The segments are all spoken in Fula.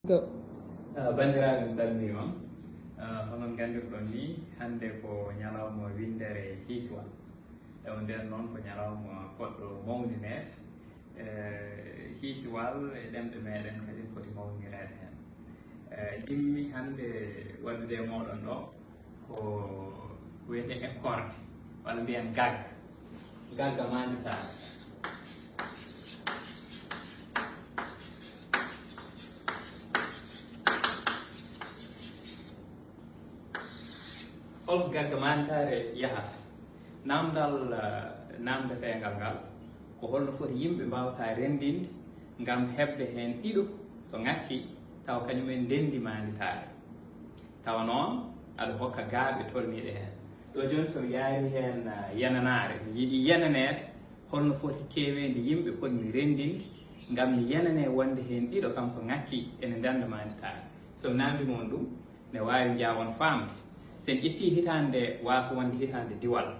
Go. Bandiraɓe mi salminima honon gandirɗon ni hande ko ñalawma windere hiiswal ewo nden noon ko ñalawma poɗɗo mawninede hiiswal e ɗemɗe meɗen kadi foti mawnirede hen jimmi hande waddude e moɗon ɗo ko wiyete écorde walla mbiyen gagga manditaɗo hol gagga mantare yahata namdal namdetengal ngal ko holno foti yimɓe mbawata rendinde ngam hebde hen ɗiɗo so ngakki taw kañumen ndendi manditare tawa noon aɗa hokka gaaɓe tolniɗe hen ɗo joni so yaari hen yananare mi yiiɗi yananede holno foti kewede yimɓe potmi rendinde ngam mi yanane wonde hen ɗiɗo kam so ngakki ene ndenda manditare so namdi mon ɗum ne wawi jawon famde sen ƴetti hitande wasa wonde hitande diwal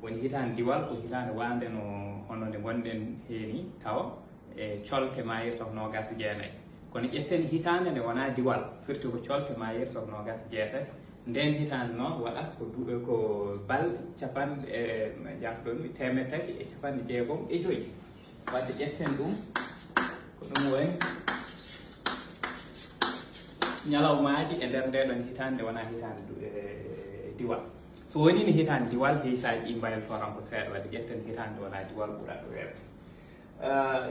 woni hitande diwal ko hitande wande no hono nde gonɗen heeni tawa e colte ma yirta ko nogas jeenayyi kono ƴetten hitande nde wona diwal firti ko colte ma yirta ko nogas jeetati nden hitande noon waɗat ko balɗe capanɗe jafɗonmi 365 wadde ƴetten ɗum ko ɗum woni ñalawmaji e nder ndeɗon hitande wona hitande diwal so woni no hitande diwal heysaji ɗi mbayloto tan ko seeɗa wadde ƴetten hitande wona diwal ɓuraɗo weɓde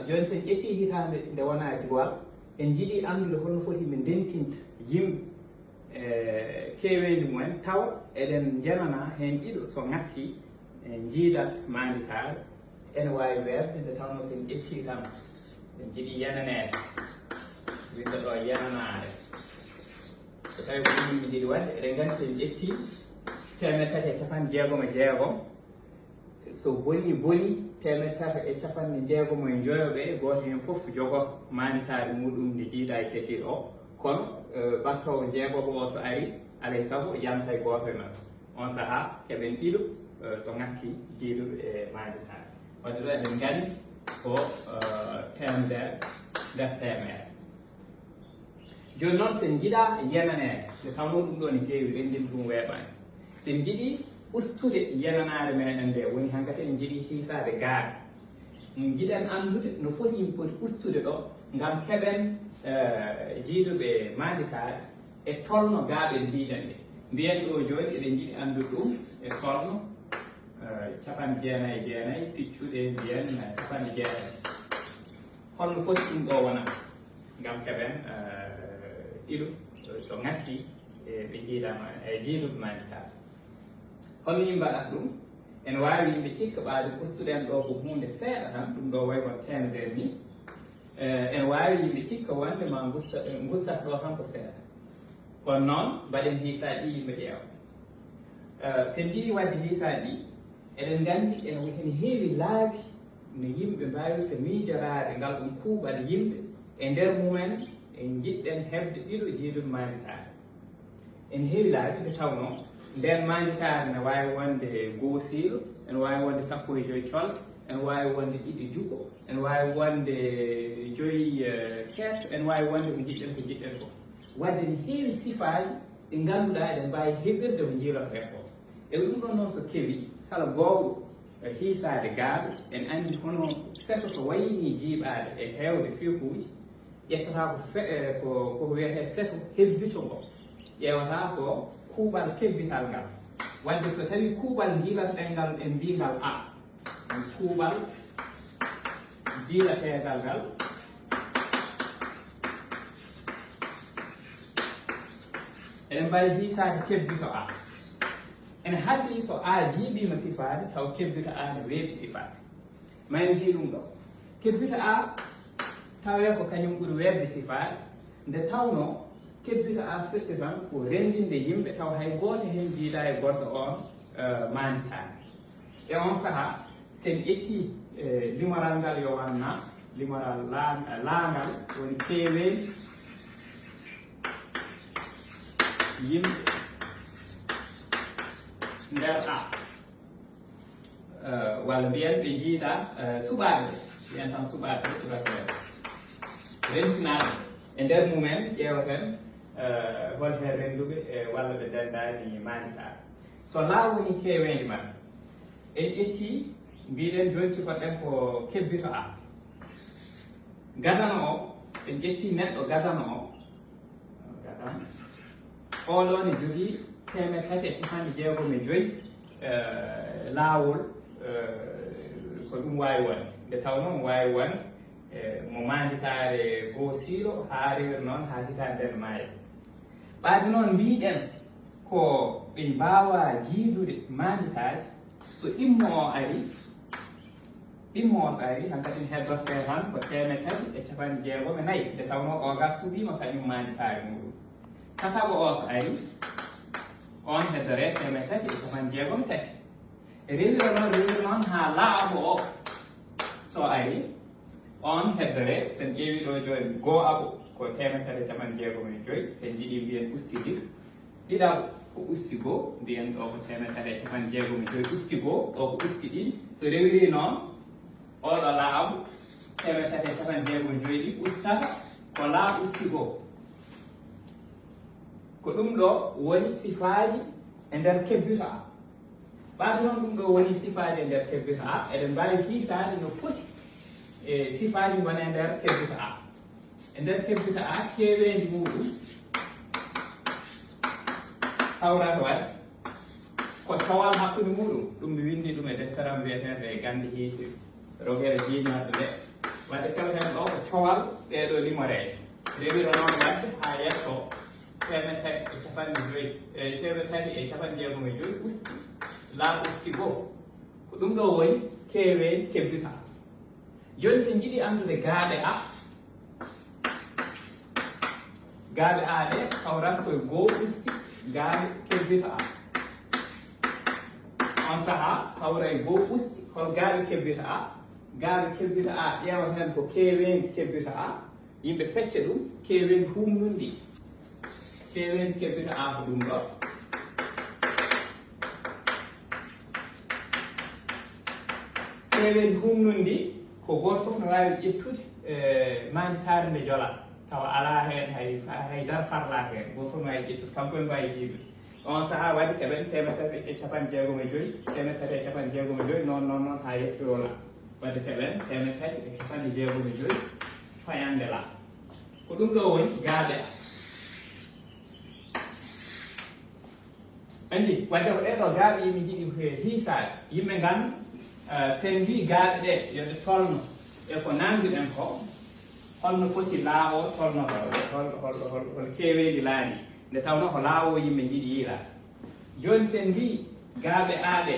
joni sen ƴetti hitande nde wona diwal en jiiɗi andude holno foti min ndentinta yimɓe kewendi mumen taw eɗen janana hen ɗiɗo so ngakki jiidat manditare ene wawi weɓde nde tawno sen ƴetti tan en jiiɗi yananede winda ɗo yananade so tawi ko ɗum mi jiiɗi wadde eɗen gandi sen ƴetti 366 so boni 365 ɓe goto hen foof jogoto manditare muɗum nde jiida e keddiɗo o kono ɓattowo jeegoɓo o so ari alay saago yamta e goto e mabɓe on saaha keɓen ɗiɗo so ngakki jiiduɗo e manditare wadde ɗo eɗen gandi ko temedere nder temere joni noon sen jiiɗa yananede nde tawno ɗum ɗo ne keewi rendinde ɗum weeɓani sen jiiɗi ustude yananare meɗen nde woni hankkadi en jiiɗi hiisade gaaɓe jiiɗen andude no foti yimɓe poti ustude ɗo ngam keɓen jiiduɓe manditare e tolno gaaɓe mbiɗen ɗe mbiyen ɗo joni eɗen jiiɗi andude ɗum e tolno 99 piccuɗe mbiyen 90 holno foti ɗum ɗo wona ngam keɓen ɗiɗo so ngakki ɓe jiidama e jiiduɓe manditare holno yimɓe mbaɗata ɗum ene wawi yimɓe cikka ɓaade ustuɗen ɗo ko hunde seeɗa tan ɗum ɗo way kon temedere ni ene wawi yimɓe cikka wonde ma gussata ɗo tan ko seeɗa kono noon mbaɗen hiisaji ɗi yimɓe ƴeewa sen jiiɗi wadde hiisaji ɗi eɗen gandi ene heewi laabi no yimɓe mbawirta miijorade ngal ɗum kuuɓal yimɓe e nder mumen en jiɗɗen heɓde ɗiɗo jiiduɓe manditare ene heewi laabi nde tawno nden manditare ne wawi wonde goosilo ene wawi wonde 15 colte ene wawi wonde ɗiɗi juɓo ene wawi wonde 5 seeto ene wawi wonde ko jiɗɗen ko wadde ne heewi sifaji ɗi ganduɗa eɗen mbawi heɓirde ko jiilote ko e ɗum ɗon noon so keewi kala gowɗo hiisade gaaɓe en andi hono seto so wayni jiiɓade e hewde fiikuji ƴettata ko wiyete seto hebbito ngo ƴewata ko kuuɓal kebbital ngal wadde so tawi kuuɓal jiilateɗen ngal en mbingal a kuuɓal jiilategal ngal eɗen mbawi hiisade kebbito a ene haasi so a jiiɓima sifade taw kebbito a ne weeɓi sifade mayno fi ɗum ɗo kebbito a tawe ko kañum ɓuuri weebde sifade nde tawno kebbito a firti tan ko rendinde yimɓe taw hay goto hen jiiɗa e goɗɗo on manditare e on saaha sen ƴetti limoral ngal yo wanna limoral laangal woni keewen yimɓe nder a walla mbiyen ɓe jiiɗa suɓaɓe ɓe mbiyen tan suɓaɓe ɓurata weeɓde rentinaɓe e nder mumen ƴeewaten hol hen renduɓe walla ɓe dendani manditaɓe so laawoni kewendi man en ƴetti mbiɗen joni cikoɗen ko kebbito a gadano o en ƴetti neɗɗo gadano o gadan oɗo ne jogii 365 laawol ko ɗum wawi wonde nde tawno mo wawi wonde mo manditare goo siiro ha rewir noon ha hitande nden maayi ɓaade noon mbiɗen ko ɓe mbawa jiidude manditaji so ɗimmo o ari ɗimmo o so ari hankkadi heddotte tan ko 364 nde tawno o ga suuɓima kañum manditare muɗum tataɓo o so ari on heddore 363 rewir noon ha laaɓo o so ari on heddore sen ƴeewi ɗo joni goo aɓo ko 365 sen jiiɗi mbiyen ustidir ɗiɗaɓo ko usti goo mbiyen ɗo ko 365 usti goo ɗo ko usti ɗiɗi so rewiri noon oɗo laaɓo 365 ɗi ustata ko laa usti goo ko ɗum ɗo woni sifaji e nder kebbito a ɓaade noon ɗum ɗo woni sifaji e nder kebbito a eɗen mbawi hiisade no foti e sifaji woni e nder kebbito a e nder kebbito a kewendi muɗum hawrata waɗe ko tawal hakkude muɗum ɗum mi windi ɗum e defteram wiyetede gandi hiisi rogere jiinaɗo nde wadde kewten ɗo ko cowal ɗeɗo limoreje rewira noon wadde ha yetto 365 usti laa usti goo ko ɗum ɗo woni kewendi kebbita joni sen jiiɗi andude gaaɓe a ɗe hawrata koye goo usti gaaɓe kebbita a on saaha hawra e goo usti hol gaaɓe kebbita a gaaɓe kebbita a ƴeewaten ko kewendi kebbita a yimɓe pecce ɗum kewendi humnundi kewendi kebbita a ko ɗum ɗo kewendi humnundi ko goto fof no wawi ƴettude manditare nde jola tawa ala hen hay dar farla hen goto fof no wawi ƴettude kanko en mbawi jiidude on saaha waɗi keɓen 365 noon ha yettirola wadde keɓen 365 fayande la ko ɗum ɗo woni gaaɓe andi wadde ko ɗeɗo gaaɓe yimɓe jiiɗi hiisade yimɓe gandu sen mbi gaaɓe ɗe yoɓe tolno e ko nanguɗen ko holno foti laawo tolnoto hol kewendi laani nde tawno ko laawo yimɓe jiiɗi yiilade joni sen mbi gaaɓe aaɗe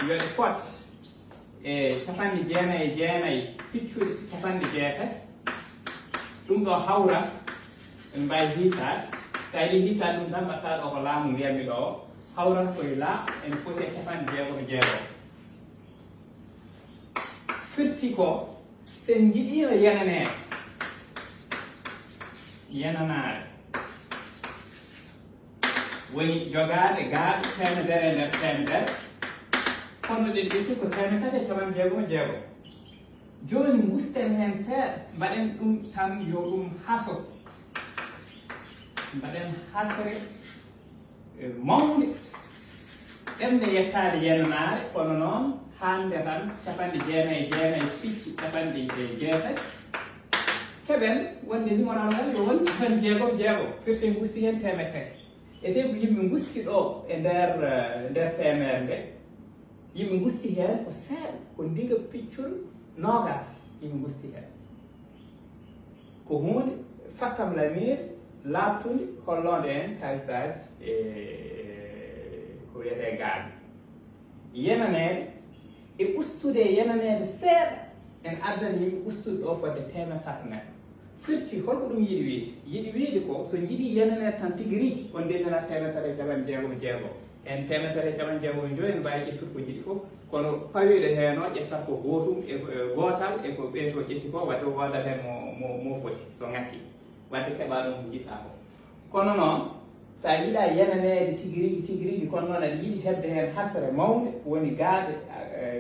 yoɓe pot e 99 piccuɗe 80 ɗum ɗo hawra en mbawi hiisade sa yiɗi hiisade ɗum tan mbatta ɗo ko laamu mbiyatmi ɗo o hawrata koye laa ene foti e 66 firti ko sen jiɗino yenanare woni jogade gaaɓe 100 e nder 100 kono ɗen ƴetti ko 366 joni gusten hen seeɗa mbaɗen ɗum tan yo ɗum haso mbaɗen hasre mawde ɗemde yettade yenanare kono noon hande tan 99 ficci 60 keɓen wonde limonal ngal yo won 66 firti gusti hen temedere e te ko yimɓe gusti ɗo e nder temere nde yimɓe gusti hen ko seeɗa ko ndiga piccol nogas yimɓe gusti hen ko hunde fakkam lamire labtude hollode en kalisaji e ko wiyete gaaɓe yenanede e ustude yenanede seeɗa en addani yimɓe ustude ɗo fodde 400 neɗɗo firti holko ɗum yiɗi wiide ko so jiiɗi yenanede tan tigui rigui on ndendana 366 en 365 en mbawi ƴettude ko jiiɗi fof kono pawiɗo hen o ƴettat ko gotum e gotal e ko ɓeeto ƴetti ko wadde wodat hen mo foti so ngakki wadde keɓa ɗum ko jiɗɗa ko kono noon sa yiiɗa yenanede tigui rigui kono noon aɗa yiiɗi hebde hen hasre mawde woni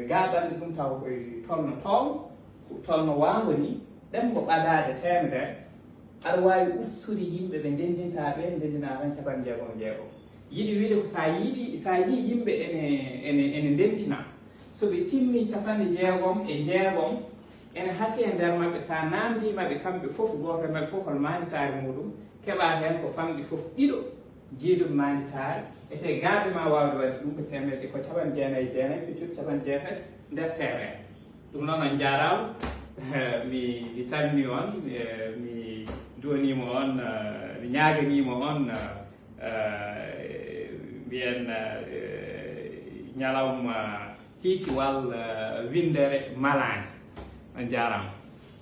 gaaɓanɗe ɗum taw koye tolno wango ni ɗemgo ɓadade temedere aɗa wawi ustude yimɓe ɓe ndendintaɓe ndendina tan capan jeegom jeegom yiɗi wiide ko sa yi yimɓe ene ndentina soɓe timmi capanɗe jeegom e jeegom ene haasi e nder maɓɓe sa namdimaɓe kamɓe fof goto maɓɓe fof hono manditare muɗum keɓa hen ko famɗi fof ɗiɗo jeeɗum manditare ete gaaɓe ma wawde wadde ɗum ko temedde ko capan jeenayyi jeenayyi ɓe capan jeetati nder terrain ɗum noon on jarama mi salmini on mi donimo on mi ñaganimo on mbiyen ñalawma hiisi walla windere malade on jarama